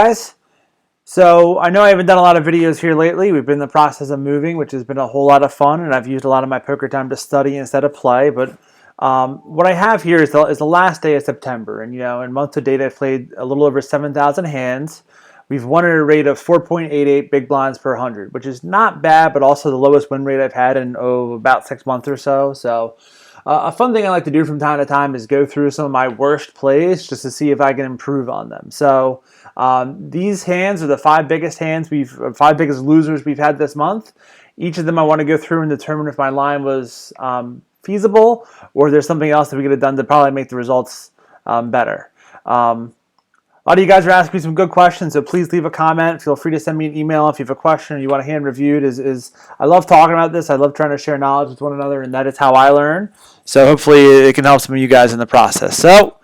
Guys, so I know I haven't done a lot of videos here lately. We've been in the process of moving, which has been a whole lot of fun, and I've used a lot of my poker time to study instead of play. But what I have here is the last day of September, and in month to date, I've played a little over 7,000 hands. We've won at a rate of 4.88 big blinds per 100, which is not bad, but also the lowest win rate I've had in about 6 months or so. So a fun thing I like to do from time to time is go through some of my worst plays just to see if I can improve on them. So these hands are the five biggest losers we've had this month. Each of them I want to go through and determine if my line was feasible or there's something else that we could have done to probably make the results better. A lot of you guys are asking me some good questions, so please leave a comment. Feel free to send me an email if you have a question or you want a hand reviewed. I love talking about this. I love trying to share knowledge with one another, and that is how I learn. So hopefully it can help some of you guys in the process. So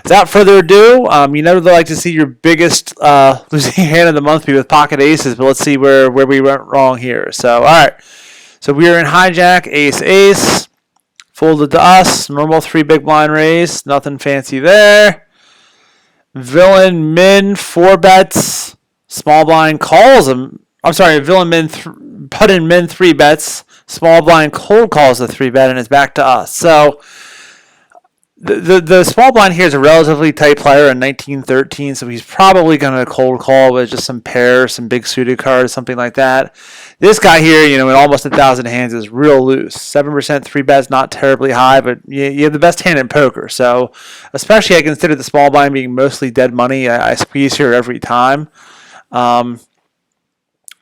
without further ado, you never like to see your biggest losing hand of the month be with pocket aces, but let's see where we went wrong here. So, all right. So we are in hijack, ace, ace. Folded to us. Normal 3 big blind raise. Nothing fancy there. Villain min 4 bets, small blind calls him. I'm sorry, villain min put in min 3 bets, small blind cold calls the 3 bet, and it's back to us. So the small blind here is a relatively tight player in 1913, so he's probably going to cold call with just some pairs, some big suited cards, something like that. This guy here, in almost 1,000 hands is real loose. 7% 3 bets, not terribly high, but you have the best hand in poker. So especially I consider the small blind being mostly dead money. I squeeze here every time.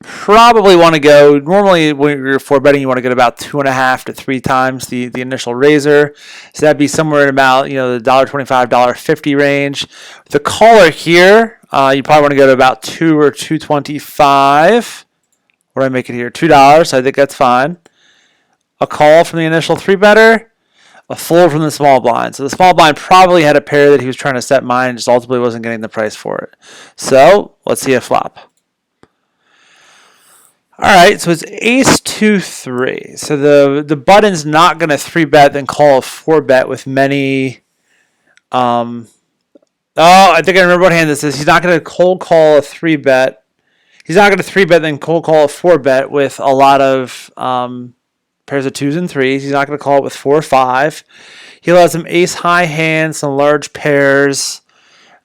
Probably want to go, normally when you're 4-betting, you want to get about 2.5 to 3 times the initial raiser. So that'd be somewhere in about, the $1.25, $1.50 range. The caller here, you probably want to go to about 2 or 2.25. What do I make it here? $2, so I think that's fine. A call from the initial 3-better, a fold from the small blind. So the small blind probably had a pair that he was trying to set mine and just ultimately wasn't getting the price for it. So let's see a flop. All right, so it's ace 2-3. So the button's not going to 3-bet then call a 4-bet with many. I think I remember what hand this is. He's not going to cold call a 3-bet. He's not going to 3-bet then cold call a 4-bet with a lot of pairs of 2s and 3s. He's not going to call it with 4 or 5. He'll have some ace high hands, some large pairs.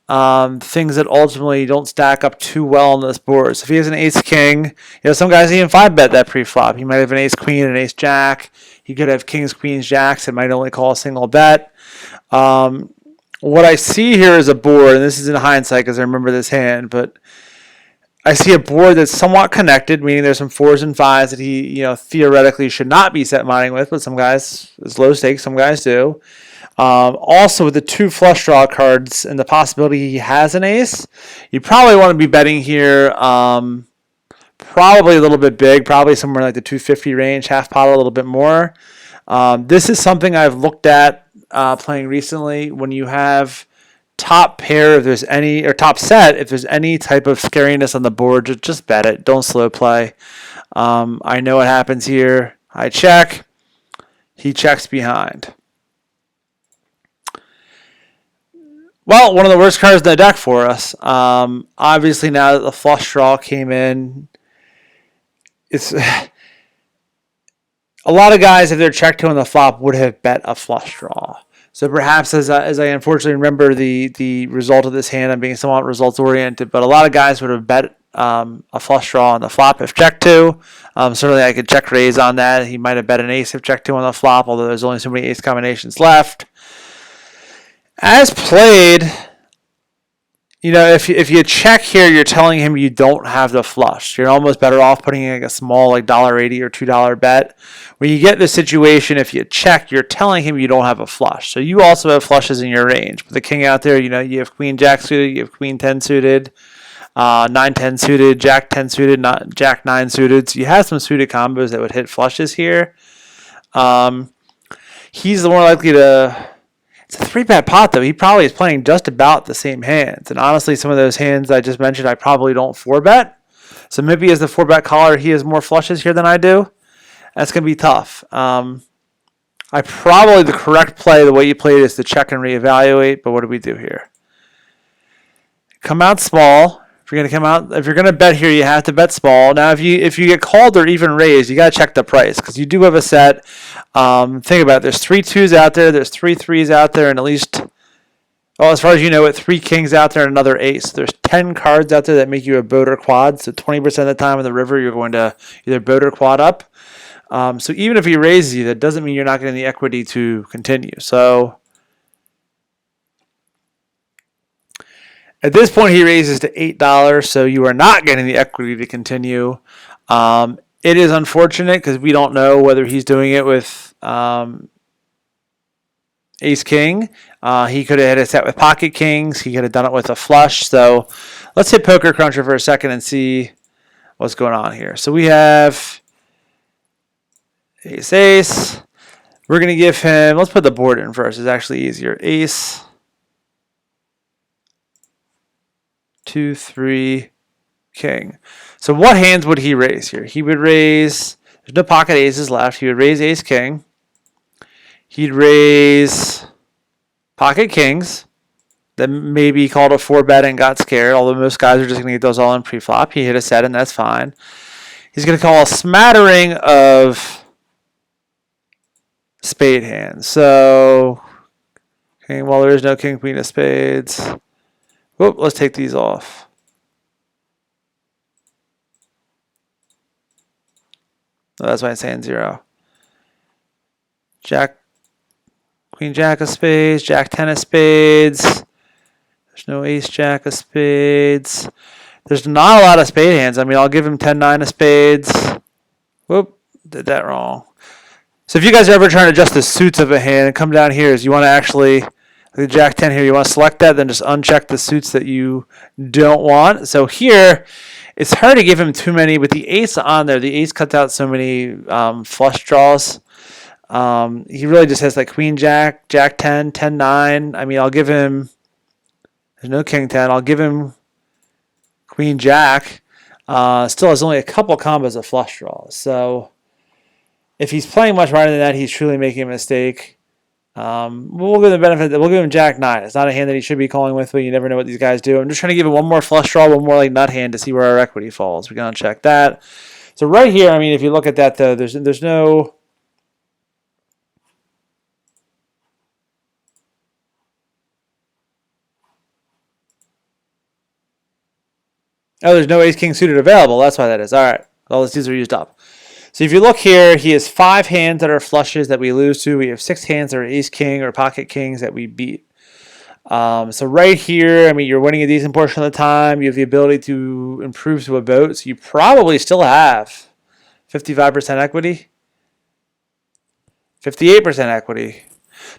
Things that ultimately don't stack up too well on this board. So if he has an ace king, some guys even 5-bet that pre-flop. He might have an ace queen and an ace jack. He could have kings, queens, jacks. It might only call a single bet. What I see here is a board, and this is in hindsight because I remember this hand, but I see a board that's somewhat connected, meaning there's some 4s and 5s that he theoretically should not be set mining with, but some guys, it's low stakes, some guys do. Also, with the 2 flush draw cards and the possibility he has an ace, you probably want to be betting here probably a little bit big, probably somewhere like the 250 range, half pot a little bit more. This is something I've looked at playing recently. When you have top pair, if there's any, or top set, if there's any type of scariness on the board, just bet it. Don't slow play. I know what happens here. I check. He checks behind. Well, one of the worst cards in the deck for us. Obviously, now that the flush draw came in, it's a lot of guys, if they're checked to on the flop, would have bet a flush draw. So perhaps, as I unfortunately remember the result of this hand, I'm being somewhat results oriented, but a lot of guys would have bet a flush draw on the flop if checked to. Certainly, I could check raise on that. He might have bet an ace if checked to on the flop, although there's only so many ace combinations left. As played, if you check here, you're telling him you don't have the flush. You're almost better off putting in a small $1.80 or $2 bet. When you get the situation, if you check, you're telling him you don't have a flush. So you also have flushes in your range. With the king out there, you have queen jack suited, you have queen 10 suited, 9-10 suited, jack 10 suited, not jack 9 suited. So you have some suited combos that would hit flushes here. He's the more likely to. It's a 3-bet pot, though. He probably is playing just about the same hands. And honestly, some of those hands I just mentioned, I probably don't 4-bet. So maybe as the 4-bet caller, he has more flushes here than I do. That's going to be tough. Probably the correct play, the way you played, is to check and reevaluate. But what do we do here? Come out small. If you're going to come out, if you're going to bet here, you have to bet small. Now, if you get called or even raised, you got to check the price because you do have a set. Think about it. There's 3 2s out there. There's 3 3s out there, and at least, well, as far as you know, 3 kings out there and another ace. There's 10 cards out there that make you a boat or quad. So 20% of the time in the river, you're going to either boat or quad up. So even if he raises you, that doesn't mean you're not getting the equity to continue. So at this point, he raises to $8, so you are not getting the equity to continue. It is unfortunate because we don't know whether he's doing it with ace-king. He could have hit a set with pocket kings. He could have done it with a flush. So let's hit PokerCruncher for a second and see what's going on here. So we have ace-ace. We're going to give him, let's put the board in first. It's actually easier. Ace, 2, 3, king. So what hands would he raise here? He would raise, there's no pocket aces left. He would raise ace-king. He'd raise pocket kings. That maybe he called a 4-bet and got scared, although most guys are just going to get those all in pre-flop. He hit a set, and that's fine. He's going to call a smattering of spade hands. So, okay, well, there is no king, queen of spades. Whoop, let's take these off. Oh, that's why it's saying 0. Jack, queen, jack of spades, jack, 10 of spades. There's no ace, jack of spades. There's not a lot of spade hands. I mean, I'll give him 10, 9 of spades. Whoop, did that wrong. So if you guys are ever trying to adjust the suits of a hand, come down here is you want to actually, the jack 10 here, you want to select that, then just uncheck the suits that you don't want. So here, it's hard to give him too many. With the ace on there, the ace cuts out so many flush draws. He really just has like queen, jack, jack 10, 10, 9. I mean, I'll give him, there's no king 10. I'll give him queen, jack. Still has only a couple combos of flush draws. So if he's playing much wider than that, he's truly making a mistake. We'll give the benefit that we'll give him jack 9. It's not a hand that he should be calling with, but you never know what these guys do. I'm just trying to give him one more flush draw, one more like nut hand to see where our equity falls. We're going to check that. So right here, I mean, if you look at that, though, there's no... Oh, there's no ace-king suited available. That's why that is. All right. All the suits are used up. So if you look here, he has 5 hands that are flushes that we lose to. We have 6 hands that are ace-king or pocket kings that we beat. So right here, I mean, you're winning a decent portion of the time. You have the ability to improve to a boat. So you probably still have 55% equity. 58% equity.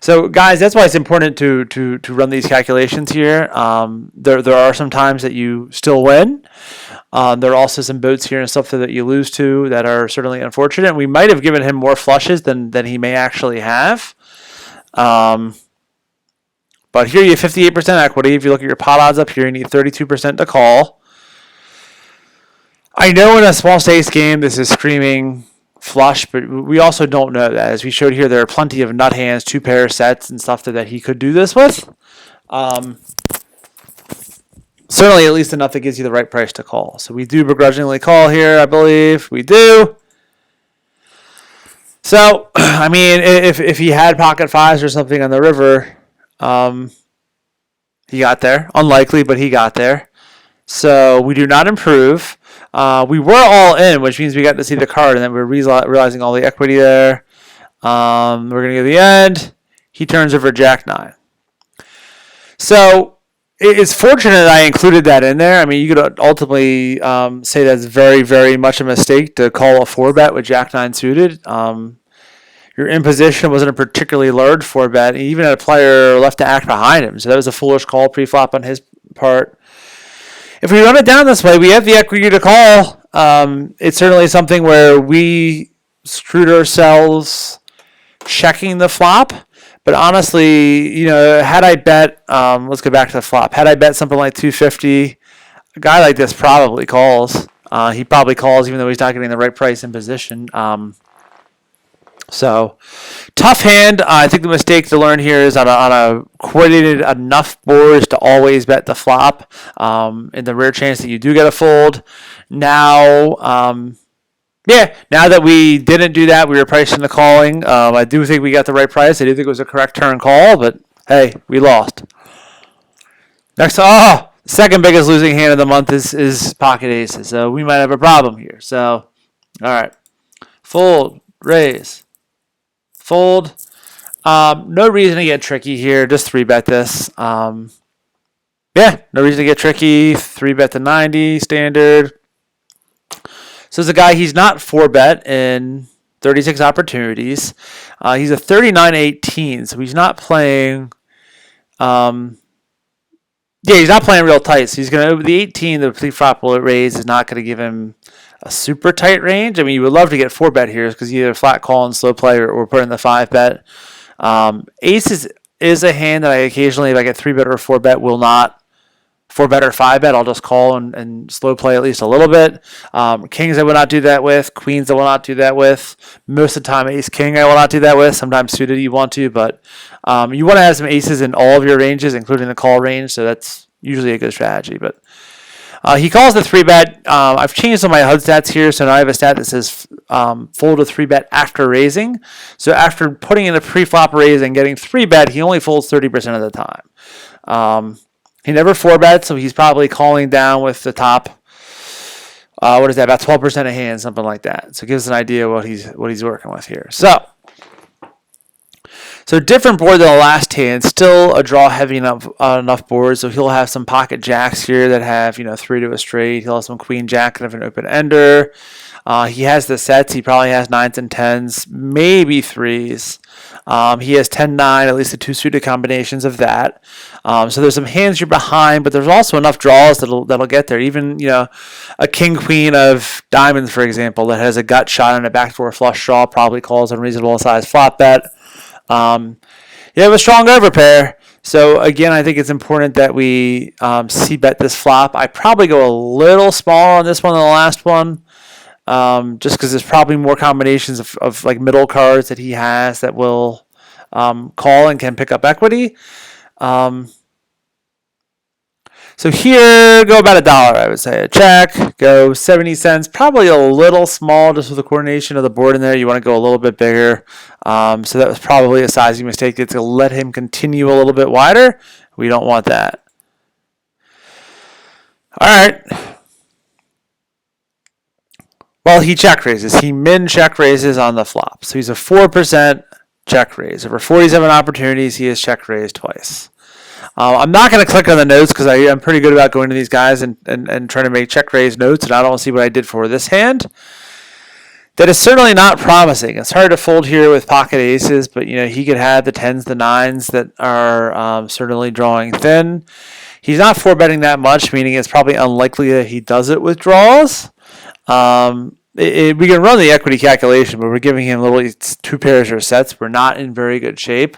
So guys, that's why it's important to run these calculations here. There are some times that you still win. There are also some boats here and stuff that you lose to that are certainly unfortunate. We might have given him more flushes than he may actually have. But here you have 58% equity. If you look at your pot odds up here, you need 32% to call. I know in a small stakes game this is screaming flush, but we also don't know that. As we showed here, there are plenty of nut hands, 2 pair sets and stuff that he could do this with. Certainly at least enough that gives you the right price to call. So we do begrudgingly call here, I believe. We do. So, I mean, if he had pocket 5s or something on the river, he got there. Unlikely, but he got there. So we do not improve. We were all in, which means we got to see the card, and then we're realizing all the equity there. We're going to go to the end. He turns over jack 9. So it's fortunate that I included that in there. I mean, you could ultimately say that's very, very much a mistake to call a 4-bet with jack 9 suited. Your imposition wasn't a particularly large 4-bet. He even had a player left to act behind him, so that was a foolish call pre-flop on his part. If we run it down this way, we have the equity to call. It's certainly something where we screwed ourselves checking the flop. But honestly, you know, had I bet, let's go back to the flop. Had I bet something like 250, a guy like this probably calls. He probably calls even though he's not getting the right price in position. So tough hand. I think the mistake to learn here is on a coordinated enough boards to always bet the flop. In the rare chance that you do get a fold. Now, now that we didn't do that, we were pricing the calling. I do think we got the right price. I do think it was a correct turn call, but hey, we lost. Next, second biggest losing hand of the month is pocket aces. So we might have a problem here. So, all right, fold, raise. Fold. No reason to get tricky here. Just 3-bet this. No reason to get tricky. 3-bet to 90 standard. So as a guy, he's not 4-bet in 36 opportunities. He's a 39-18, so he's not playing. He's not playing real tight. So he's gonna the 18. The pre-flop will raise is not going to give him a super tight range. I mean, you would love to get 4-bet here because you either flat call and slow play or put in the 5-bet. Aces is a hand that I occasionally, if I get 3-bet or 4-bet, will not 4-bet or 5-bet. I'll just call and slow play at least a little bit. Kings I will not do that with. Queens I will not do that with. Most of the time, ace king I will not do that with. Sometimes suited you want to, but you want to have some aces in all of your ranges, including the call range. So that's usually a good strategy, but. He calls the 3-bet. I've changed some of my HUD stats here, so now I have a stat that says fold a 3-bet after raising. So after putting in a pre-flop raise and getting 3-bet, he only folds 30% of the time. He never 4-bets, so he's probably calling down with the top. What is that? About 12% of hands, something like that. So it gives us an idea what he's working with here. So different board than the last hand, still a draw heavy enough board. So he'll have some pocket jacks here that have 3 to a straight. He'll have some queen jack of an open ender. He has the sets. He probably has 9s and 10s, maybe 3s. He has 10-9, at least the 2 suited combinations of that. So there's some hands you're behind, but there's also enough draws that'll get there. Even a king queen of diamonds, for example, that has a gut shot and a backdoor flush draw probably calls unreasonable size flop bet. You have a strong overpair. So again, I think it's important that we c-bet this flop. I probably go a little smaller on this one than the last one, just because there's probably more combinations of like middle cards that he has that will call and can pick up equity. So here, go about $1, I would say. A check, go 70 cents, probably a little small just with the coordination of the board in there. You want to go a little bit bigger. So that was probably a sizing mistake. It's going to let him continue a little bit wider. We don't want that. All right. Well, he check raises. He min check raises on the flop. So he's a 4% check raise. Over 47 opportunities, he has check raised twice. I'm not going to click on the notes because I'm pretty good about going to these guys and trying to make check raise notes, and I don't see what I did for this hand. That is certainly not promising. It's hard to fold here with pocket aces, but he could have the 10s, the 9s that are certainly drawing thin. He's not 4-betting that much, meaning it's probably unlikely that he does it with draws. We can run the equity calculation, but we're giving him literally 2 pairs or sets. We're not in very good shape.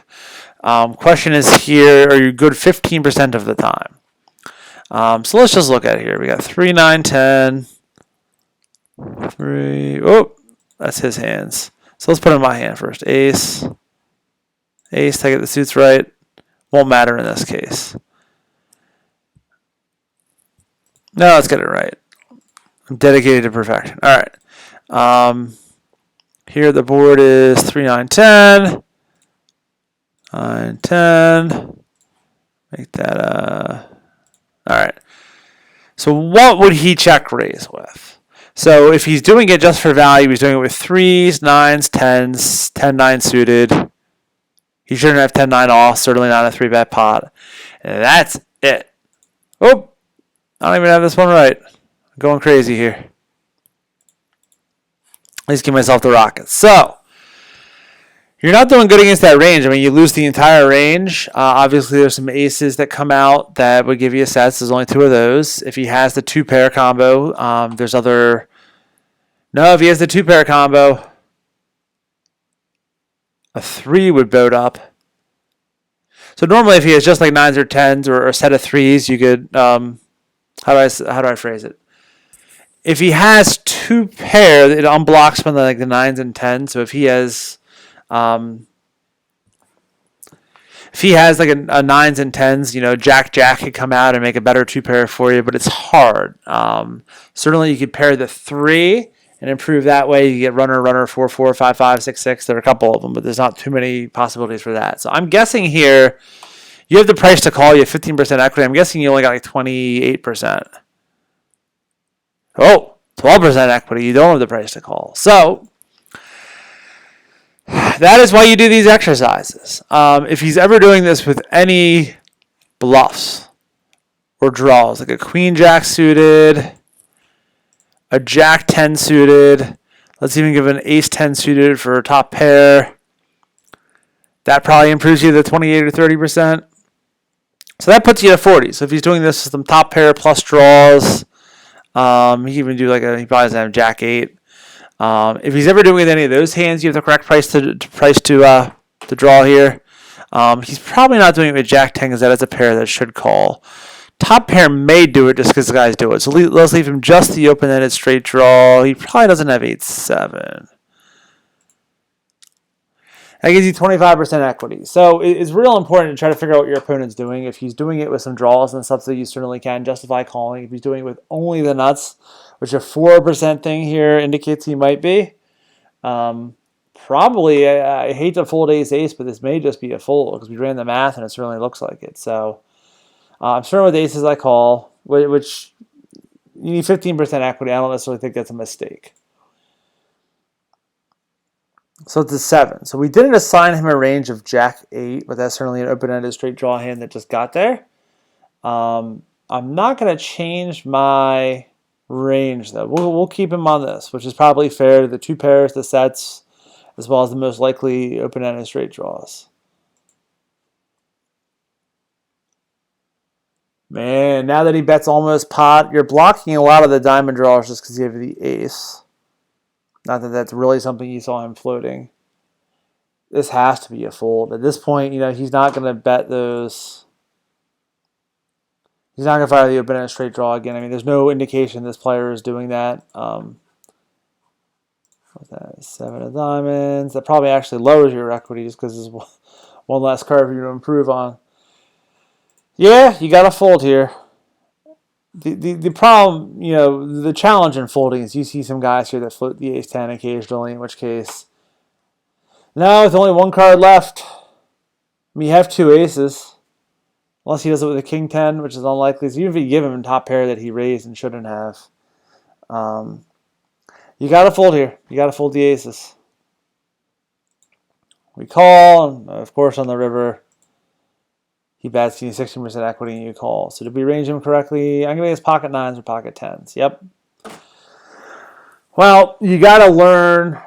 Question is here, are you good 15% of the time? So let's just look at it here. We got 3, 9, 10. 3. Oh, that's his hands. So let's put in my hand first. Ace. Ace, I get the suits right. Won't matter in this case. No, let's get it right. I'm dedicated to perfection. All right. Here the board is 3, 9, 10. 9, 10. Make that all right. So what would he check raise with? So if he's doing it just for value, he's doing it with 3s, 9s, 10s, 10-9 suited. He shouldn't have 10-9 off, certainly not a 3-bet pot. And that's it. Oh, I don't even have this one right. I'm going crazy here. At least give myself the rockets. So you're not doing good against that range. I mean, you lose the entire range. Obviously, there's some aces that come out that would give you a set. There's only 2 of those. If he has the 2-pair combo, there's other. No, if he has the 2-pair combo, a 3 would boat up. So normally, if he has just like 9s or 10s or a set of 3s, you could. How do I phrase it? If he has 2 pair, it unblocks from the 9s and 10s. So if he has If he has like a nines and tens, Jack could come out and make a better two pair for you, but it's hard. Certainly, you could pair the three and improve that way. You get runner, 4, 5, 5, 6, 6. There are a couple of them, but there's not too many possibilities for that. So I'm guessing here you have the price to call. You have 15% equity. I'm guessing you only got like 28%. Oh, 12% equity. You don't have the price to call. So that is why you do these exercises. If he's ever doing this with any bluffs or draws, like a queen jack suited, a jack 10 suited, let's even give an ace 10 suited for a top pair, that probably improves you to 28 or 30%. So that puts you at 40. So if he's doing this with some top pair plus draws, he even do he probably doesn't have jack 8. If he's ever doing with any of those hands, you have the correct price to draw here. He's probably not doing it with jack 10 because that is a pair that should call. Top pair may do it just because the guys do it. So let's leave him just the open-ended straight draw. He probably doesn't have 8-7. That gives you 25% equity. So it's real important to try to figure out what your opponent's doing. If he's doing it with some draws and stuff, that you certainly can justify calling. If he's doing it with only the nuts, which a 4% thing here indicates he might be. Probably, I hate to fold ace, but this may just be a fold because we ran the math and it certainly looks like it. So I'm starting with aces I call, which you need 15% equity. I don't necessarily think that's a mistake. So it's a 7. So we didn't assign him a range of jack 8, but that's certainly an open-ended straight draw hand that just got there. I'm not going to change my range, though. We'll keep him on this, which is probably fair to the two pairs, the sets, as well as the most likely open-ended straight draws. Man, now that he bets almost pot, you're blocking a lot of the diamond draws just because you have the ace. Not that that's really something you saw him floating. This has to be a fold. At this point, he's not going to bet those. He's not going to fire the open-ended straight draw again. I mean, there's no indication this player is doing that. What's that? 7 of diamonds. That probably actually lowers your equity just because there's one less card for you to improve on. Yeah, you got to fold here. The problem, the challenge in folding is you see some guys here that float the ace-10 occasionally, in which case, no, with only one card left, you have two aces, unless he does it with a king-10, which is unlikely. So even if you give him a top pair that he raised and shouldn't have, you got to fold here. You got to fold the aces. We call, and of course on the river, he bets, you need 16% equity, and you call. So did we range him correctly? I'm going to guess pocket 9s or pocket 10s. Yep. Well, you got to learn.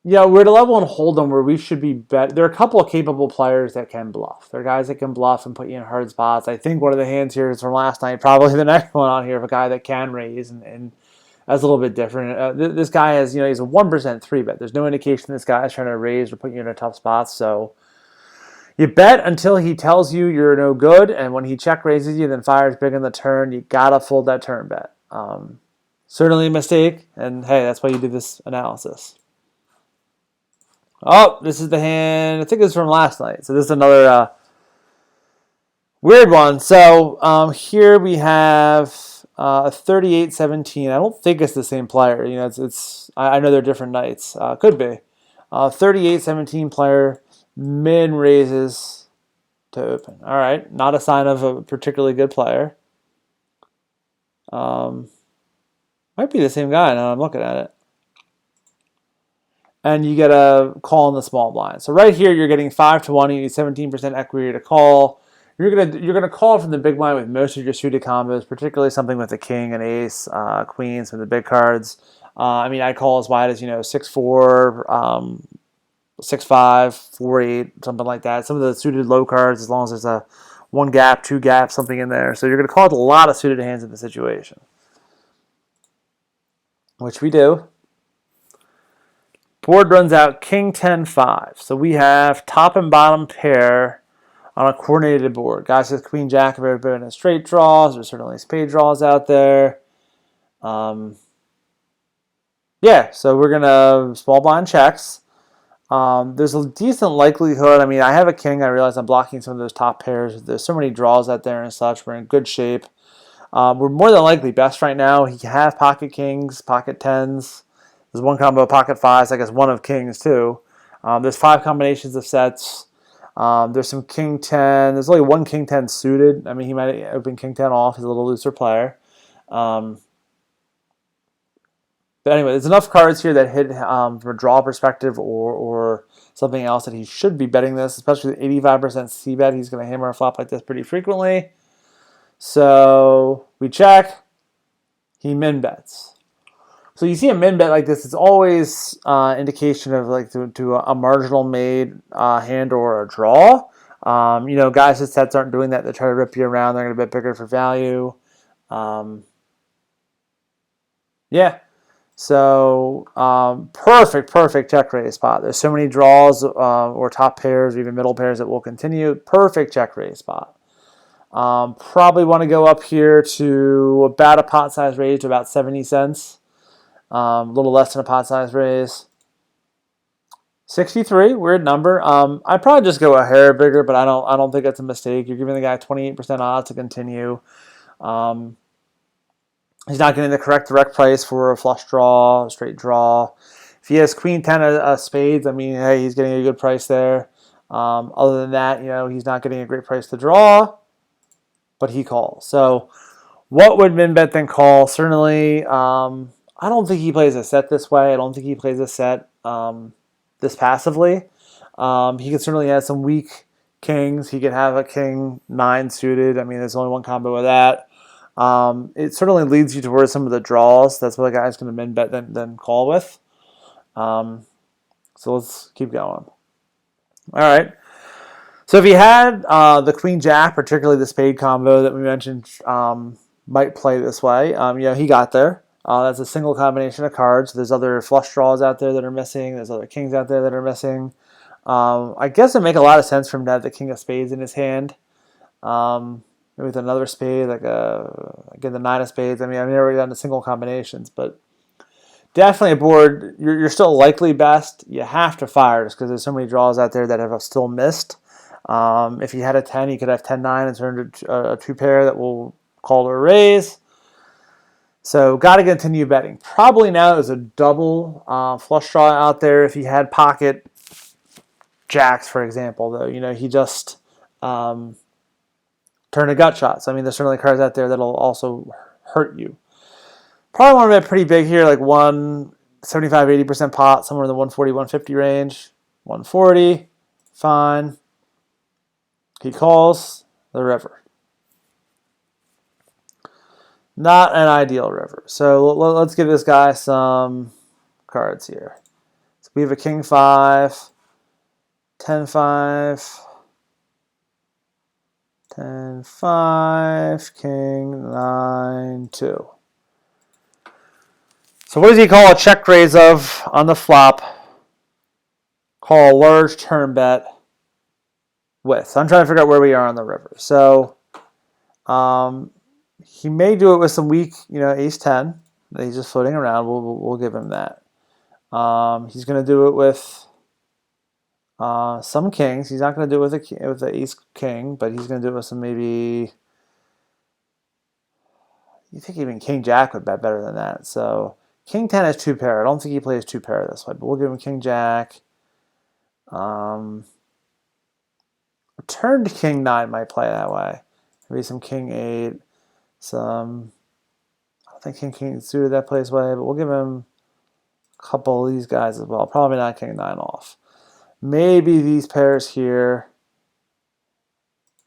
Yeah, we're at a level in Hold'em where we should be bet. There are a couple of capable players that can bluff. There are guys that can bluff and put you in hard spots. I think one of the hands here is from last night. Probably the next one on here of a guy that can raise, and that's a little bit different. This guy has, he's a 1% 3-bet. There's no indication this guy is trying to raise or put you in a tough spot. So you bet until he tells you you're no good, and when he check raises you, then fires big on the turn, you gotta fold that turn bet. Certainly a mistake, and hey, that's why you do this analysis. Oh, this is the hand. I think it's from last night. So this is another weird one. So here we have a 38-17. I don't think it's the same player. I know they're different nights. Could be. 38-17 player. Min raises to open. All right, not a sign of a particularly good player. Might be the same guy now I'm looking at it. And you get a call in the small blind. So right here, you're getting 5-1. You need 17% equity to call. You're gonna call from the big blind with most of your suited combos, particularly something with a king, an ace, queens, and the big cards. I'd call as wide as 6-4, 6-5, 4-8, something like that. Some of the suited low cards, as long as there's a 1 gap, 2 gap, something in there. So you're gonna call with a lot of suited hands in the situation, which we do. Board runs out king 10-5. So we have top and bottom pair on a coordinated board. Guys with queen jack have been in straight draws. There's certainly spade draws out there. This Yeah, so we're gonna small blind checks. There's a decent likelihood. I mean, I have a king. I realize I'm blocking some of those top pairs. There's so many draws out there and such. We're in good shape. We're more than likely best right now. He can have pocket kings, pocket tens. There's one combo of pocket fives. I guess one of kings too. There's 5 combinations of sets. There's some king 10. There's only one king 10 suited. I mean, he might open king 10 off. He's a little looser player. But anyway, there's enough cards here that hit from a draw perspective or something else that he should be betting this, especially with 85% C bet. He's going to hammer a flop like this pretty frequently. So we check. He min bets. So you see a min bet like this, it's always indication of like to a marginal made hand or a draw. You know, guys with sets aren't doing that. They try to rip you around. They're going to bet bigger for value. Yeah. So perfect check raise spot. There's so many draws or top pairs or even middle pairs that will continue. Perfect check raise spot. Probably want to go up here to about a pot size raise to about 70 cents. A little less than a pot size raise. 63, weird number. I'd probably just go a hair bigger, but I don't think that's a mistake. You're giving the guy 28% odds to continue. He's not getting the correct direct price for a flush draw, a straight draw. If he has queen 10 of spades, I mean, hey, he's getting a good price there. Other than that, you know, he's not getting a great price to draw, but he calls. So what would min bet then call? Certainly, I don't think he plays a set this way. I don't think he plays a set this passively. He could certainly have some weak kings. He could have a king 9 suited. I mean, there's only one combo of that. It certainly leads you towards some of the draws. That's what a guy's going to min bet then call with. So let's keep going. All right. So if he had the queen jack, particularly the spade combo that we mentioned, might play this way. You know, he got there. That's a single combination of cards. There's other flush draws out there that are missing. There's other kings out there that are missing. I guess it would make a lot of sense for him to have the king of spades in his hand. Maybe with another spade, like again the 9 of spades. I mean, I've never done the single combinations, but definitely a board. You're still likely best. You have to fire just because there's so many draws out there that have still missed. If he had a 10, he could have 10-9 and turned a 2 pair that will call or raise. So got to continue betting. Probably now there's a double flush draw out there. If he had pocket jacks, for example, though, you know, he just turn a gut shot. So I mean, there's certainly cards out there that'll also hurt you. Probably want to bet pretty big here, like 175-80% pot, somewhere in the 140-150 range. 140, fine. He calls the river. Not an ideal river. So let's give this guy some cards here. So we have a king 5, 10-5, 10-5, king 9, 2. So what does he call a check raise of on the flop? Call a large turn bet with. So I'm trying to figure out where we are on the river. So he may do it with some weak, you know, ace 10 that he's just floating around. We'll give him that. He's going to do it with some kings. He's not going to do it with the ace king, but he's going to do it with some maybe. You think even king jack would bet better than that. So king 10 is 2 pair. I don't think he plays 2 pair this way, but we'll give him king jack. Turned king 9 might play that way. Maybe some king 8. Some, I don't think king suited that plays way, but we'll give him a couple of these guys as well. Probably not king 9 off. Maybe these pairs here.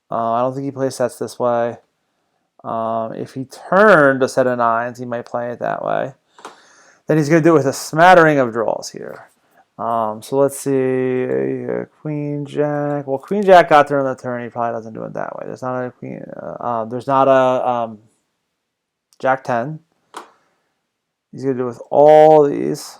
I don't think he plays sets this way. If he turned a set of 9s, he might play it that way. Then he's going to do it with a smattering of draws here. So let's see, queen jack. Well, queen jack got there on the turn. He probably doesn't do it that way. There's not a queen. There's not a jack 10. He's gonna do it with all these.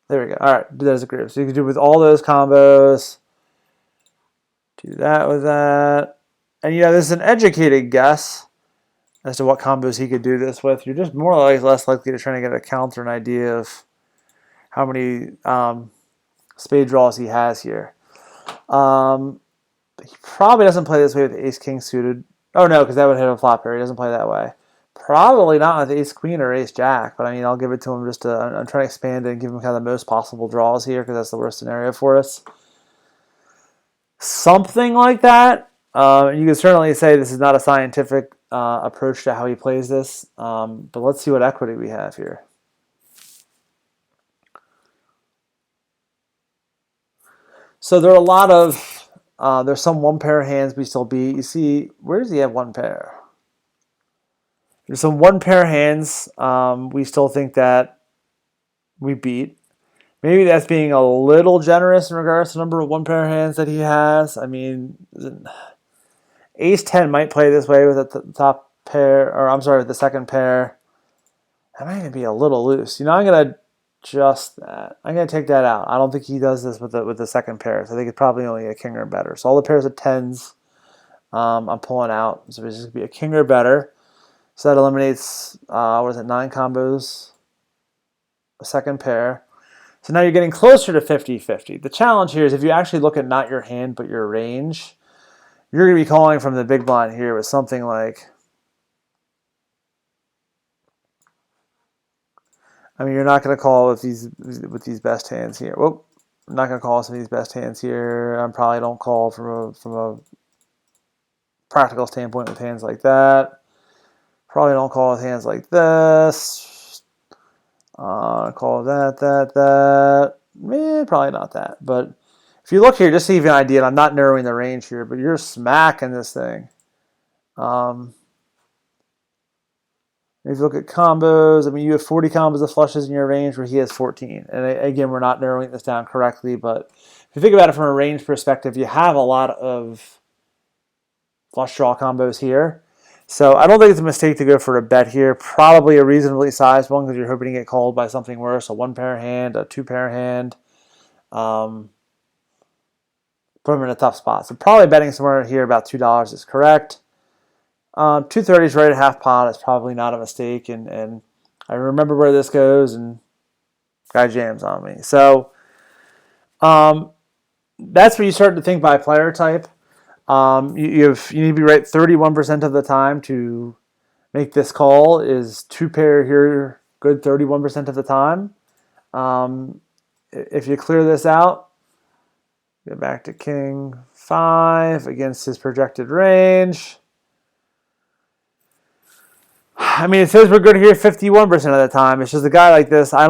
There we go. All right, there's a group. So you can do it with all those combos. Do that with that. And this is an educated guess as to what combos he could do this with. You're just more or less likely to try to get a counter, an idea of how many spade draws he has here. He probably doesn't play this way with ace-king suited. Oh, no, because that would hit a flop pair. He doesn't play that way. Probably not with ace-queen or ace-jack, but I mean, I'll give it to him just to, I'm trying to expand it and give him kind of the most possible draws here because that's the worst scenario for us. Something like that. You can certainly say this is not a scientific approach to how he plays this, but let's see what equity we have here. So there are a lot of, there's some one pair hands we still beat. You see, where does he have one pair? There's some one pair hands we still think that we beat. Maybe that's being a little generous in regards to the number of one pair hands that he has. I mean, ace-10 might play this way with the top pair, or I'm sorry, with the second pair. That might even be a little loose. I'm going to adjust that. I'm going to take that out. I don't think he does this with the second pair. So I think it's probably only a king or better. So all the pairs of tens I'm pulling out. So it's just going to be a king or better. So that eliminates, 9 combos, a second pair. So now you're getting closer to 50-50. The challenge here is if you actually look at not your hand but your range, you're going to be calling from the big blind here with something like, I mean, you're not going to call with these best hands here. Whoop, I'm not going to call some of these best hands here. I probably don't call from a practical standpoint with hands like that. Probably don't call with hands like this. Call that. Probably not that. But if you look here, just to give you an idea, and I'm not narrowing the range here, but you're smacking this thing. If you look at combos, I mean, you have 40 combos of flushes in your range where he has 14. And again, we're not narrowing this down correctly, but if you think about it from a range perspective, you have a lot of flush draw combos here. So I don't think it's a mistake to go for a bet here. Probably a reasonably sized one because you're hoping to get called by something worse. A one pair hand, a two pair hand. Put him in a tough spot. So probably betting somewhere here about $2 is correct. 230 is right at half pot. It's probably not a mistake. And I remember where this goes and guy jams on me. So that's where you start to think by player type. You need to be right 31% of the time to make this call. Is two pair here good 31% of the time? If you clear this out, get back to king 5 against his projected range. I mean, it says we're good here 51% of the time. It's just a guy like this, I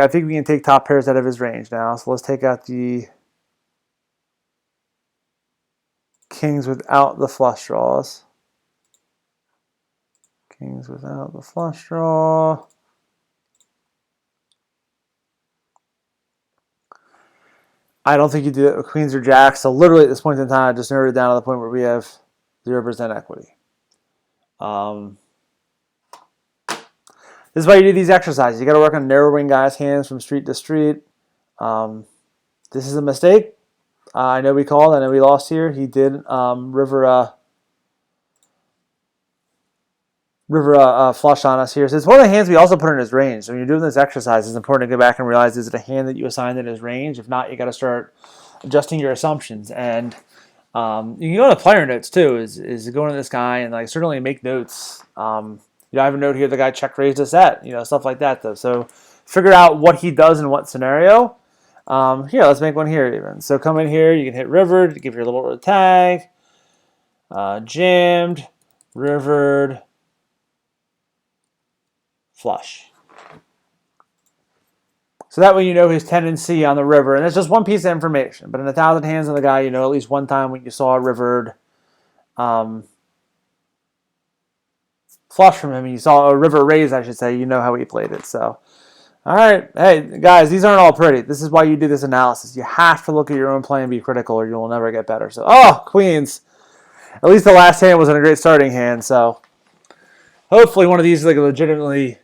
think we can take top pairs out of his range now. So let's take out the kings without the flush draws. Kings without the flush draw. I don't think you do it with queens or jacks. So literally at this point in time, I just narrowed it down to the point where we have 0% equity. This is why you do these exercises. You got to work on narrowing guys' hands from street to street. This is a mistake. I know we called. I know we lost here. He did river flush on us here. So it's one of the hands we also put in his range. So when you're doing this exercise, it's important to go back and realize, is it a hand that you assigned in his range? If not, you got to start adjusting your assumptions. And you can go to player notes too. Is go into this guy and certainly make notes. I have a note here. The guy check raised a set. Stuff like that though. So figure out what he does in what scenario. Here, let's make one here even. So come in here. You can hit rivered. Give your little tag. Jammed. Rivered. Flush. So that way you know his tendency on the river. And it's just one piece of information. But in 1,000 hands on the guy, at least one time when you saw a rivered flush from him, and you saw a river raise, I should say, how he played it. So, all right. Hey, guys, these aren't all pretty. This is why you do this analysis. You have to look at your own play and be critical or you'll never get better. So, queens. At least the last hand wasn't a great starting hand. So, hopefully one of these is a legitimately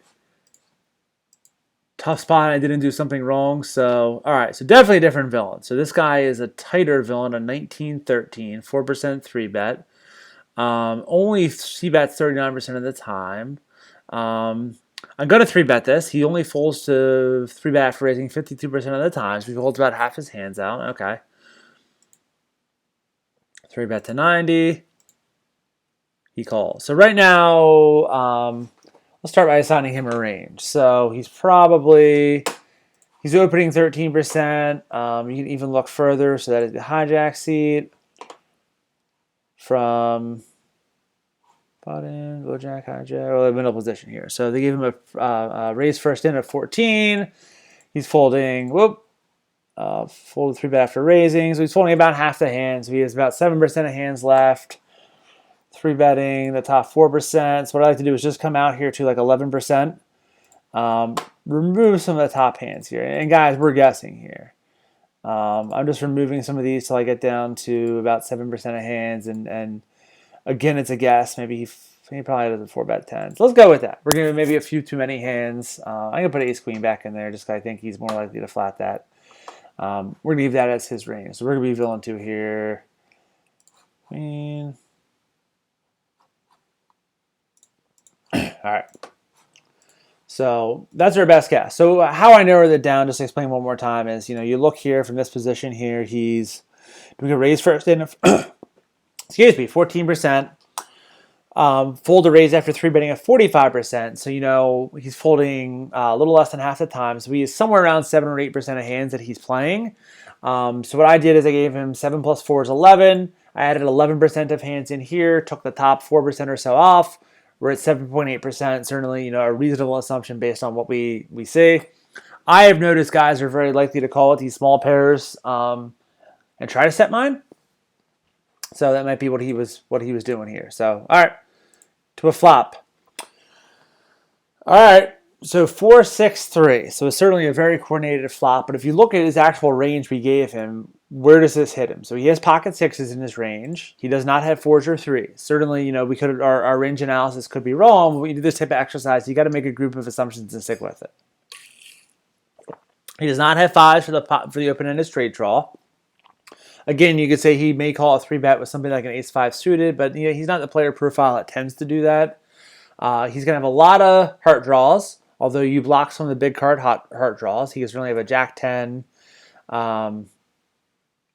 tough spot. I didn't do something wrong. So, all right. So definitely a different villain. So this guy is a tighter villain, a 1913, 4% 3-bet. Only c-bets 39% of the time. I'm going to 3-bet this. He only folds to 3-bet after raising 52% of the time. So he holds about half his hands out. Okay. 3-bet to 90. He calls. So right now, let's start by assigning him a range. So he's opening 13%. You can even look further. So that is the hijack seat from button, go jack, hijack, or the middle position here. So they gave him a raise first in at 14. He's folding, folded 3-bet after raising. So he's folding about half the hands. So he has about 7% of hands left. 3-betting the top 4%. So what I like to do is just come out here to like 11%. Remove some of the top hands here. And guys, we're guessing here. I'm just removing some of these till I get down to about 7% of hands. And again, it's a guess. Maybe he probably does a 4-bet 10. So let's go with that. We're going to maybe a few too many hands. I'm going to put ace queen back in there just because I think he's more likely to flat that. We're going to leave that as his range. So we're going to be villain 2 here. Queen. All right. So that's our best guess. So how I narrowed it down, just to explain one more time, is you look here from this position here. He's doing a raise first in, excuse me, 14%. Fold a raise after 3-betting at 45%. So he's folding a little less than half the time. So he is somewhere around 7 or 8% of hands that he's playing. So what I did is I gave him 7 plus 4 is 11. I added 11% of hands in here, took the top 4% or so off. We're at 7.8%, certainly, a reasonable assumption based on what we see. I have noticed guys are very likely to call with these small pairs and try to set mine. So that might be what he was doing here. So, all right, to a flop. All right, so 4-6-3. So it's certainly a very coordinated flop. But if you look at his actual range we gave him, where does this hit him? So he has pocket 6s in his range. He does not have 4s or 3s. Certainly, we could our range analysis could be wrong. But when you do this type of exercise, you got to make a group of assumptions and stick with it. He does not have 5s for the open-ended straight draw. Again, you could say he may call a 3-bet with something like an ace-5 suited, but he's not the player profile that tends to do that. He's going to have a lot of heart draws, although you block some of the big card heart draws. He doesn't really have a Jack-10.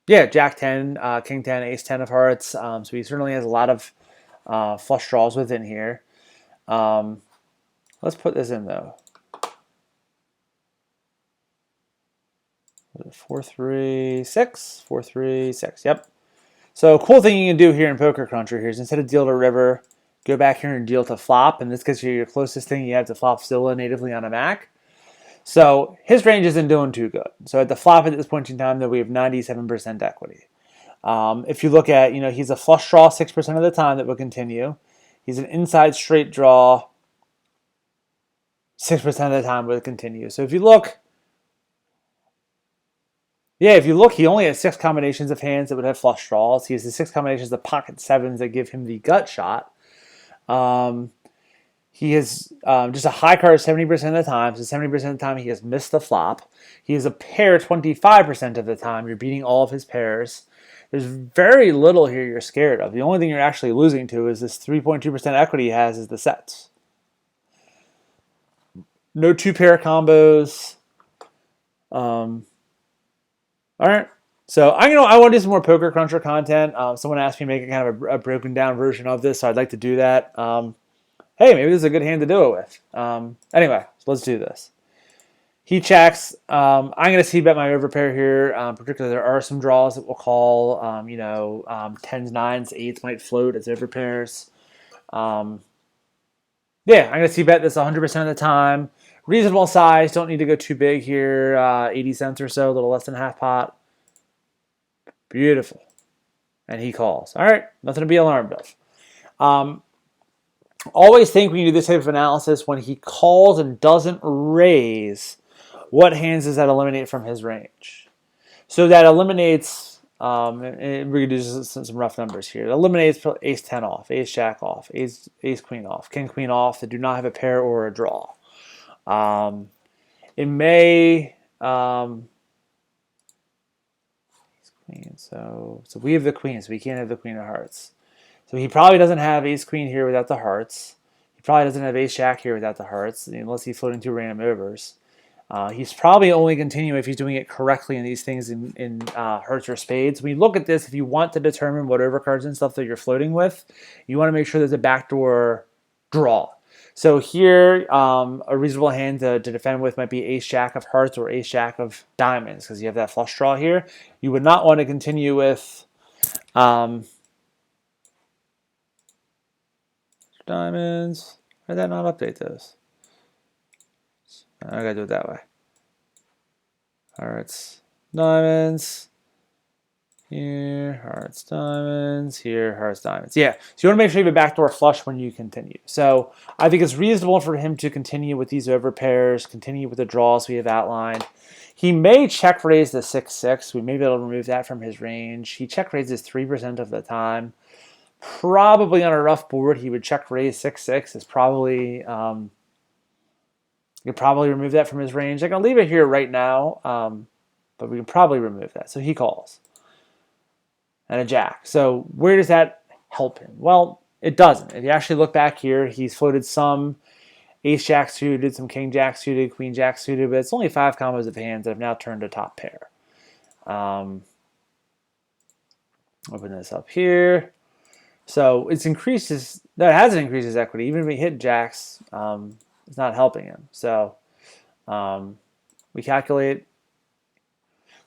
Jack-10, King-10, Ace-10 of hearts. So he certainly has a lot of flush draws within here. Let's put this in, though. 4-3-6, 4-3-6. Yep. So cool thing you can do here in PokerCruncher here is instead of deal to river, go back here and deal to flop, and this gives you your closest thing you have to flop Zilla natively on a Mac. So his range isn't doing too good. So at the flop at this point in time, though, we have 97% equity. If you look at, he's a flush draw 6% of the time that will continue. He's an inside straight draw 6% of the time will continue. So if you look, he only has 6 combinations of hands that would have flush draws. He has the 6 combinations of pocket 7s that give him the gut shot. He has just a high card 70% of the time. So 70% of the time he has missed the flop. He has a pair 25% of the time. You're beating all of his pairs. There's very little here you're scared of. The only thing you're actually losing to is this 3.2% equity he has is the sets. No 2-pair combos. All right. So I want to do some more PokerCruncher content. Someone asked me to make a kind of a broken down version of this, so I'd like to do that. Hey, maybe this is a good hand to do it with. Anyway, so let's do this. He checks. I'm going to c-bet my overpair here. Particularly, there are some draws that we'll call. 10s, 9s, 8s might float as overpairs. I'm going to c-bet this 100% of the time. Reasonable size. Don't need to go too big here. 80 cents or so, a little less than half pot. Beautiful. And he calls. All right, nothing to be alarmed of. Always think when you do this type of analysis, when he calls and doesn't raise, what hands does that eliminate from his range? So that eliminates, we're going to do some rough numbers here. It eliminates ace-10 off, ace-jack off, ace-queen off, king-queen off that do not have a pair or a draw. It may, queen. So we have the queen, so we can't have the queen of hearts. So he probably doesn't have ace queen here without the hearts. He probably doesn't have ace jack here without the hearts, unless he's floating two random overs. He's probably only continuing if he's doing it correctly in these things in hearts or spades. When you look at this, if you want to determine what overcards and stuff that you're floating with, you want to make sure there's a backdoor draw. So here, a reasonable hand to defend with might be ace jack of hearts or ace jack of diamonds, because you have that flush draw here. You would not want to continue with diamonds. Why did that not update those? I gotta do it that way. Hearts, diamonds. Here, hearts, diamonds. Here, hearts, diamonds. Yeah, so you want to make sure you have a backdoor flush when you continue. So I think it's reasonable for him to continue with these over pairs, continue with the draws we have outlined. He may check raise the 6-6. We may be able to remove that from his range. He check raises 3% of the time. Probably on a rough board, he would check raise 6-6. Is probably you could probably remove that from his range. I can leave it here right now, but we can probably remove that. So he calls. And a jack. So where does that help him? Well, it doesn't. If you actually look back here, he's floated some ace jack suited, some king jack suited, queen jack suited, but it's only 5 combos of hands that have now turned to top pair. Open this up here. So it's increases, that hasn't increased his equity. Even if he hit jacks, it's not helping him. So we calculate.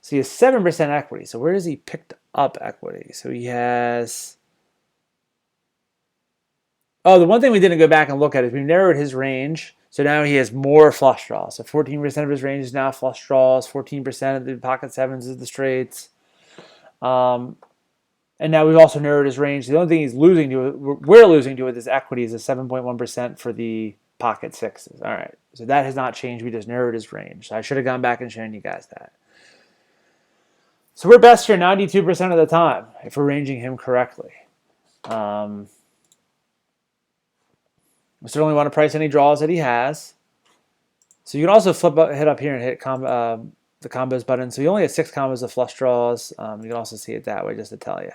So he has 7% equity. So where has he picked up equity? So he has... Oh, the one thing we didn't go back and look at is we narrowed his range. So now he has more flush draws. So 14% of his range is now flush draws. 14% of the pocket sevens is the straights. And now we've also narrowed his range. The only thing he's losing to, we're losing to with his equity is a 7.1% for the pocket sixes. All right. So that has not changed. We just narrowed his range. So I should have gone back and shown you guys that. So we're best here 92% of the time if we're ranging him correctly. We certainly want to price any draws that he has. So you can also hit up here and hit the combos button. So he only has 6 combos of flush draws. You can also see it that way just to tell you.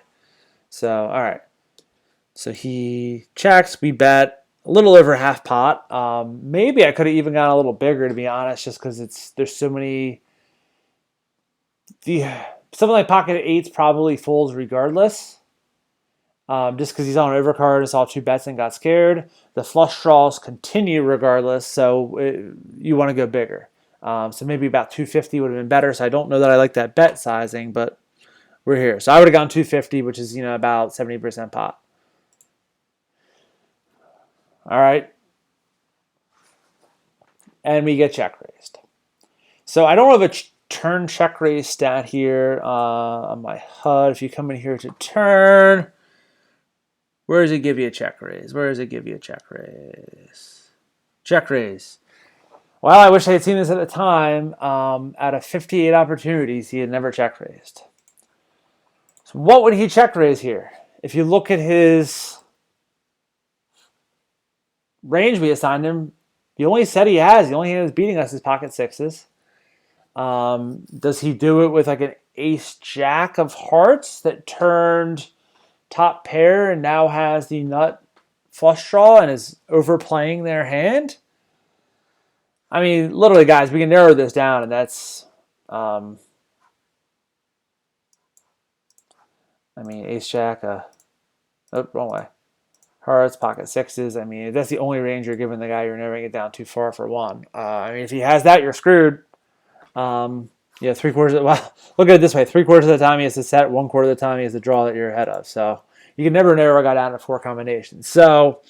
So, all right. So he checks. We bet a little over half pot. Maybe I could have even gone a little bigger, to be honest, just because there's so many... Something like pocket eights probably folds regardless. Just because he's on an overcard and saw 2 bets and got scared. The flush draws continue regardless, so you want to go bigger. So maybe about 250 would have been better. So I don't know that I like that bet sizing, but we're here. So I would have gone 250, which is about 70% pot. All right. And we get check raised. So I don't have a turn check raise stat here on my HUD. If you come in here to turn, where does it give you a check raise? Where does it give you a check raise? Check raise. Well, I wish I had seen this at the time. Out of 58 opportunities, he had never check raised. So what would he check raise here? If you look at his range we assigned him, the only set he has, the only hand that's beating us is pocket sixes. Does he do it with like an ace jack of hearts that turned top pair and now has the nut flush draw and is overplaying their hand? I mean, literally, guys, we can narrow this down, and that's, I mean, ace jack, oh, wrong way. Hearts, pocket sixes. I mean, if that's the only range you're giving the guy, you're narrowing it down too far for one. I mean, if he has that, you're screwed. Yeah, 3/4. Well, look at it this way: 3/4 of the time he has to set, 1/4 of the time he has to draw that you're ahead of. So you can never narrow a guy down to 4 combinations. So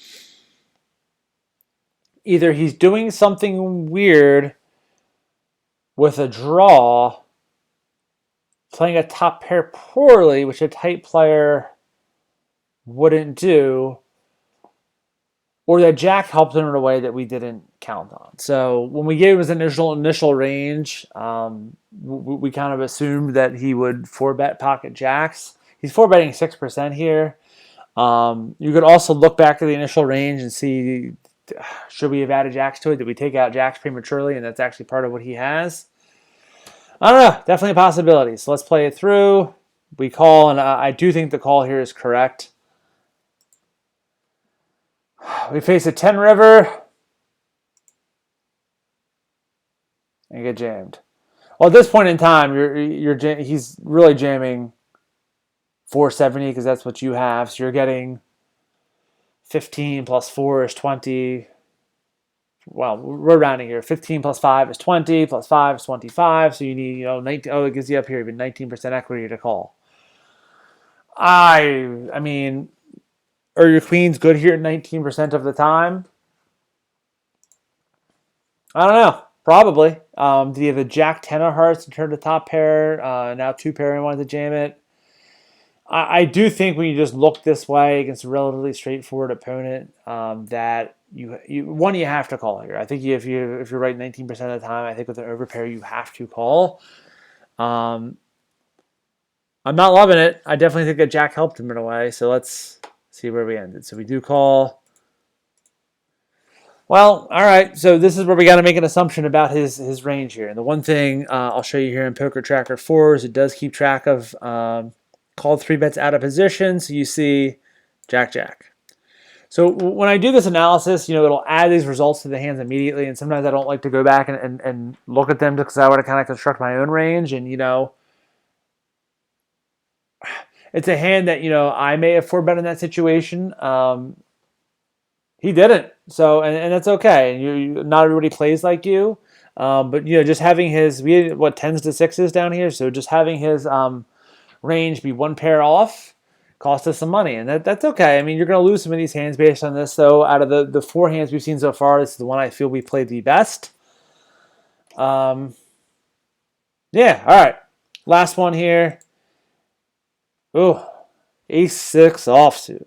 either he's doing something weird with a draw, playing a top pair poorly, which a tight player wouldn't do, or that jack helped him in a way that we didn't count on. So when we gave him his initial range, we kind of assumed that he would 4-bet pocket jacks. He's 4-betting 6% here. You could also look back at the initial range and see should we have added jacks to it? Did we take out jacks prematurely, and that's actually part of what he has? I don't know. Definitely a possibility. So let's play it through. We call, and I do think the call here is correct. We face a 10 river and get jammed. Well, at this point in time, he's really jamming 470 because that's what you have. So you're getting 15 plus 4 is 20. Well, we're rounding here. 15 plus 5 is 20, plus 5 is 25. So you need, 19. Oh, it gives you up here even 19% equity to call. I mean, are your queens good here 19% of the time? I don't know. Probably. Do you have a jack 10 of hearts to turn the top pair? Now 2 pair and wanted to jam it. I do think when you just look this way against a relatively straightforward opponent, that you have to call here. I think if you're right 19% of the time, I think with an overpair you have to call. I'm not loving it. I definitely think that jack helped him in a way. So let's see where we ended. So we do call. Well, all right. So this is where we got to make an assumption about his range here. And the one thing I'll show you here in PokerTracker 4 is it does keep track of called 3 bets out of position. So you see jack, jack. So when I do this analysis, it'll add these results to the hands immediately. And sometimes I don't like to go back and look at them because I want to kind of construct my own range. And, it's a hand that, I may have 4-bet in that situation. He didn't. So, and that's okay. And not everybody plays like you. But, just having we had, 10s to 6s down here. So just having his range be 1 pair off cost us some money. And that's okay. I mean, you're going to lose some of these hands based on this. So out of the 4 hands we've seen so far, this is the one I feel we played the best. Yeah, all right. Last one here. Ooh, ace-6 offsuit.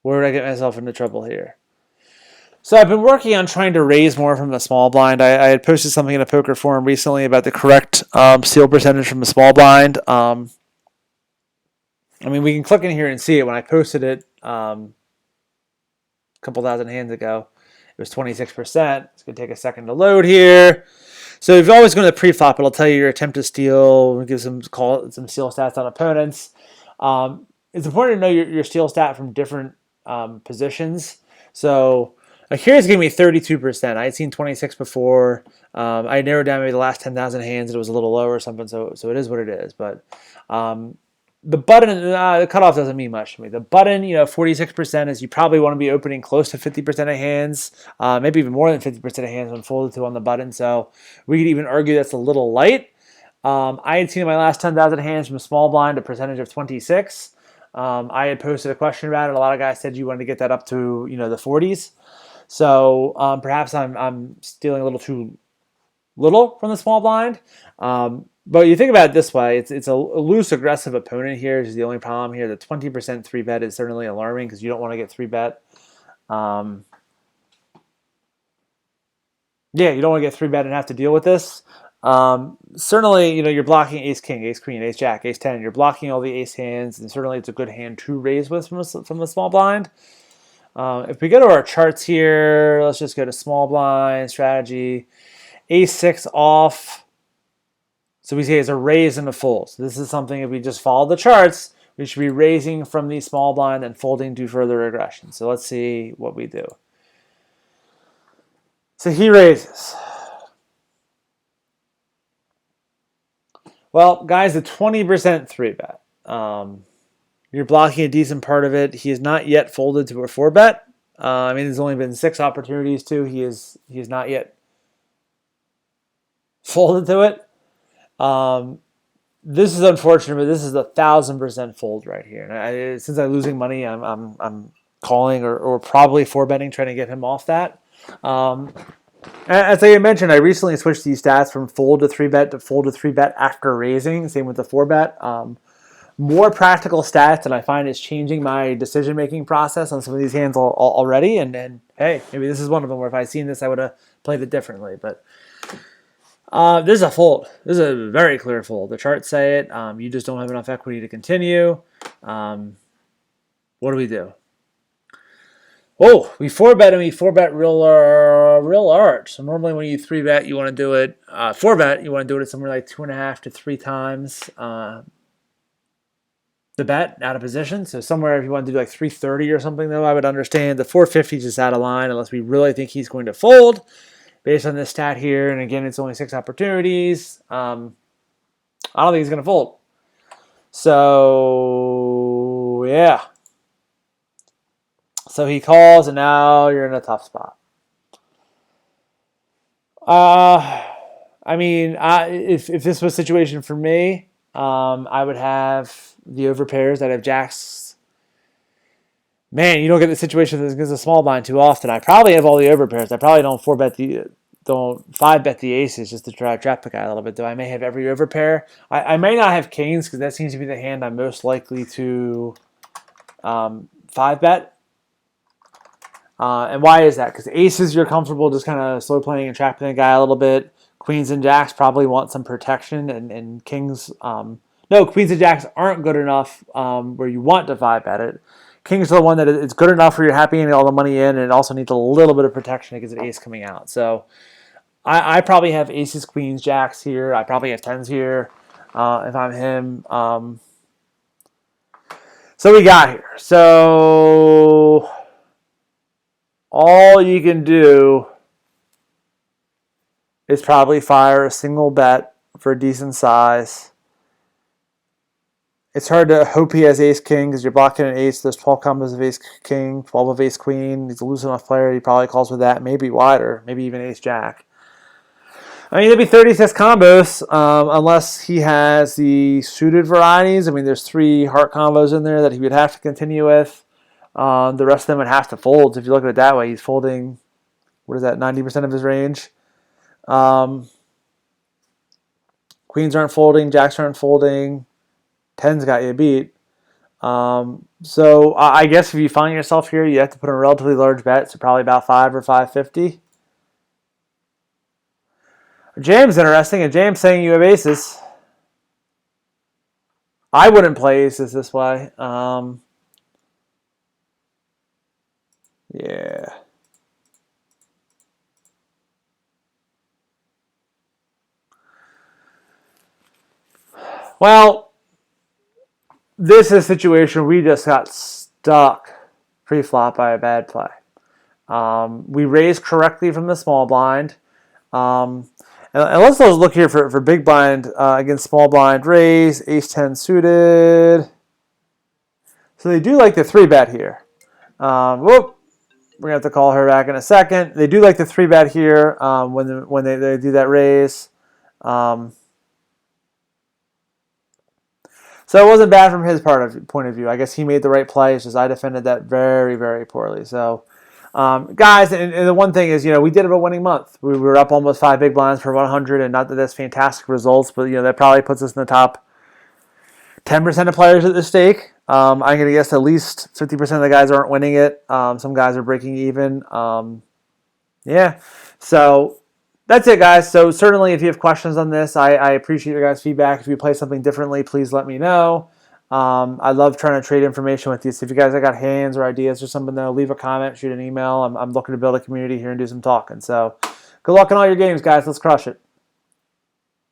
Where did I get myself into trouble here? So I've been working on trying to raise more from the small blind. I had posted something in a poker forum recently about the correct steal percentage from the small blind. I mean, we can click in here and see it. When I posted it a couple thousand hands ago, it was 26%. It's going to take a second to load here. So if you always go to the pre-flop, it'll tell you your attempt to steal, give some steal stats on opponents. It's important to know your steal stat from different positions. So here's giving me 32%. I had seen 26 before. I narrowed down maybe the last 10,000 hands. It was a little lower or something. So it is what it is. But the button, the cutoff doesn't mean much to me. The button, 46% is you probably want to be opening close to 50% of hands, maybe even more than 50% of hands when folded to on the button. So we could even argue that's a little light. I had seen in my last 10,000 hands from small blind a percentage of 26. I had posted a question about it. A lot of guys said you wanted to get that up to the 40s. So perhaps I'm stealing a little too little from the small blind. But you think about it this way, it's a loose, aggressive opponent here is the only problem here. The 20% 3-bet is certainly alarming because you don't want to get 3-bet. Yeah, you don't want to get 3-bet and have to deal with this. Certainly, you're blocking ace king, ace queen, ace jack, ace 10. You're blocking all the ace hands, and certainly it's a good hand to raise with from the small blind. If we go to our charts here, let's just go to small blind strategy. Ace 6 off. So we say it's a raise and a fold. So this is something, if we just follow the charts, we should be raising from the small blind and folding to further aggression. So let's see what we do. So he raises. Well, guys, the 20% 3-bet. You're blocking a decent part of it. He has not yet folded to a 4-bet. I mean, there's only been 6 opportunities to. He is not yet folded to it. This is unfortunate, but this is 1,000% fold right here. And since I'm losing money, I'm calling or probably 4-betting, trying to get him off that. As I mentioned, I recently switched these stats from fold to 3-bet to fold to 3-bet after raising. Same with the 4-bet. More practical stats, and I find it's changing my decision-making process on some of these hands already. And hey, maybe this is one of them where if I'd seen this, I would have played it differently. But this is a fold. This is a very clear fold. The charts say it. You just don't have enough equity to continue. What do we do? Oh, we 4-bet and we 4-bet real large. So normally when you 3-bet, you want to do it, 4-bet, you want to do it at somewhere like 2.5 to 3 times the bet out of position. So somewhere if you want to do like 330 or something, though, I would understand. The 450 is just out of line unless we really think he's going to fold based on this stat here. And again, it's only 6 opportunities. I don't think he's going to fold. So, yeah. So he calls, and now you're in a tough spot. I mean, if this was a situation for me, I would have the overpairs that have jacks. Man, you don't get the situation that gives a small blind too often. I probably have all the overpairs. I probably don't 5-bet the aces just to try to trap the guy a little bit, though. I may have every overpair. I may not have kings because that seems to be the hand I'm most likely to 5-bet. And why is that? Because aces, you're comfortable just kind of slow playing and trapping the guy a little bit. Queens and jacks probably want some protection, and kings, no, queens and jacks aren't good enough where you want to 5-bet it. Kings are the one that it's good enough where you're happy and all the money in, and it also needs a little bit of protection against an ace coming out. So I probably have aces, queens, jacks here. I probably have tens here if I'm him. So we got here. So all you can do is probably fire a single bet for a decent size. It's hard to hope he has ace-king because you're blocking an ace. There's 12 combos of ace-king, 12 of ace-queen. He's a loose enough player. He probably calls with that, maybe wider, maybe even ace-jack. I mean, there'd be 36 combos unless he has the suited varieties. I mean, there's 3 heart combos in there that he would have to continue with. The rest of them would have to fold. If you look at it that way, he's folding, what is that, 90% of his range. Queens aren't folding, jacks aren't folding, tens got you beat. So I guess if you find yourself here, you have to put in a relatively large bet, so probably about 5 or 550. Jam's interesting, and Jam's saying you have aces. I wouldn't play aces this way. Yeah. Well, this is a situation where we just got stuck pre-flop by a bad play. We raised correctly from the small blind. And let's look here for big blind against small blind raise, ace-10 suited. So they do like the 3-bet here. Whoop. We're going to have to call her back in a second. They do like the 3-bet here when they do that raise. So it wasn't bad from his point of view. I guess he made the right play. It's just I defended that very, very poorly. So, guys, and the one thing is, we did have a winning month. We were up almost 5 big blinds for 100, and not that that's fantastic results, but, that probably puts us in the top 10% of players at this stake. I'm going to guess at least 50% of the guys aren't winning it. Some guys are breaking even. Yeah. So that's it, guys. So certainly if you have questions on this, I appreciate your guys' feedback. If you play something differently, please let me know. I love trying to trade information with you. So if you guys have got hands or ideas or something, though, leave a comment, shoot an email. I'm looking to build a community here and do some talking. So good luck in all your games, guys. Let's crush it.